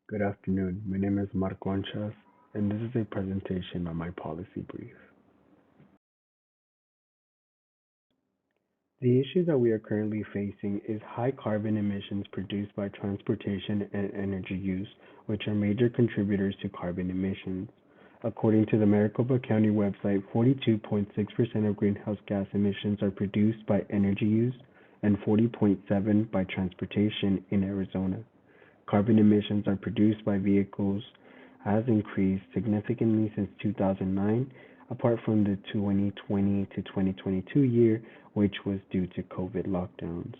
Good afternoon. My name is Omar Conchas, and this is a presentation on my policy brief. The issue that we are currently facing is high carbon emissions produced by transportation and energy use, which are major contributors to carbon emissions. According to the Maricopa County website, 42.6% of greenhouse gas emissions are produced by energy use and 40.7% by transportation in Arizona. Carbon emissions are produced by vehicles has increased significantly since 2009, apart from the 2020 to 2022 year, which was due to COVID lockdowns.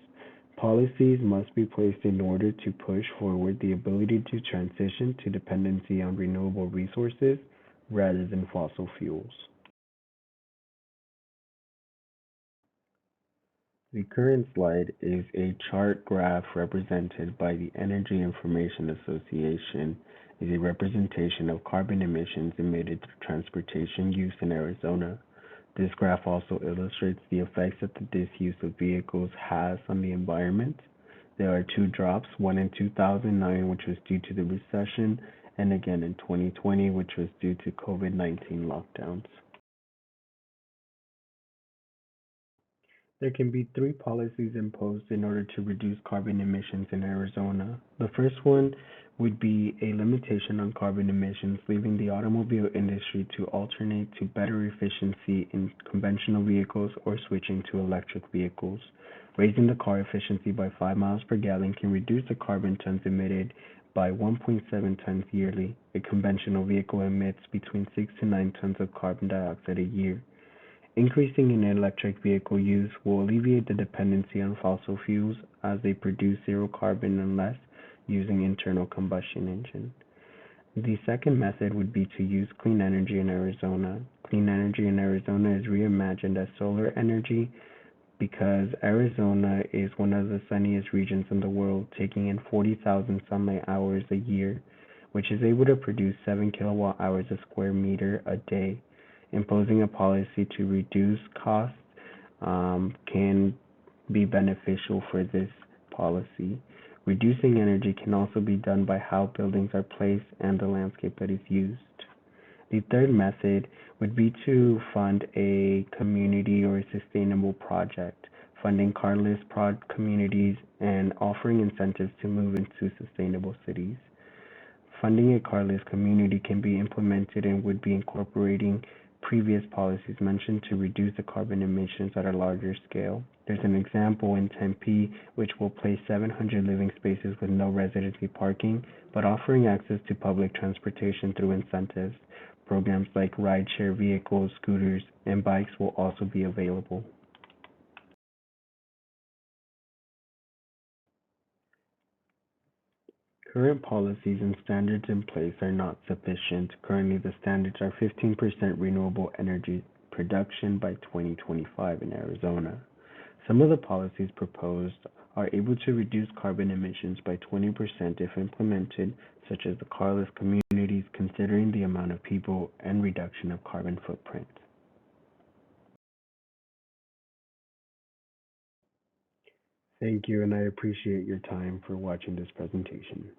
Policies must be placed in order to push forward the ability to transition to dependency on renewable resources rather than fossil fuels. The current slide is a chart graph represented by the Energy Information Association is a representation of carbon emissions emitted through transportation use in Arizona. This graph also illustrates the effects that the disuse of vehicles has on the environment. There are two drops, one in 2009, which was due to the recession, and again in 2020, which was due to COVID-19 lockdowns. There can be three policies imposed in order to reduce carbon emissions in Arizona. The first one would be a limitation on carbon emissions, leaving the automobile industry to alternate to better efficiency in conventional vehicles or switching to electric vehicles. Raising the car efficiency by 5 miles per gallon can reduce the carbon tons emitted by 1.7 tons yearly. A conventional vehicle emits between 6 to 9 tons of carbon dioxide a year. Increasing in electric vehicle use will alleviate the dependency on fossil fuels as they produce zero carbon unless using internal combustion engine. The second method would be to use clean energy in Arizona. Clean energy in Arizona is reimagined as solar energy because Arizona is one of the sunniest regions in the world, taking in 40,000 sunlight hours a year, which is able to produce 7 kilowatt hours a square meter a day. Imposing a policy to reduce costs can be beneficial for this policy. Reducing energy can also be done by how buildings are placed and the landscape that is used. The third method would be to fund a community or a sustainable project, funding carless communities and offering incentives to move into sustainable cities. Funding a carless community can be implemented and would be incorporating previous policies mentioned to reduce the carbon emissions at a larger scale. There's an example in Tempe, which will place 700 living spaces with no residency parking, but offering access to public transportation through incentives. Programs like rideshare vehicles, scooters, and bikes will also be available. Current policies and standards in place are not sufficient. Currently, the standards are 15% renewable energy production by 2025 in Arizona. Some of the policies proposed are able to reduce carbon emissions by 20% if implemented, such as the carless communities, considering the amount of people and reduction of carbon footprint. Thank you, and I appreciate your time for watching this presentation.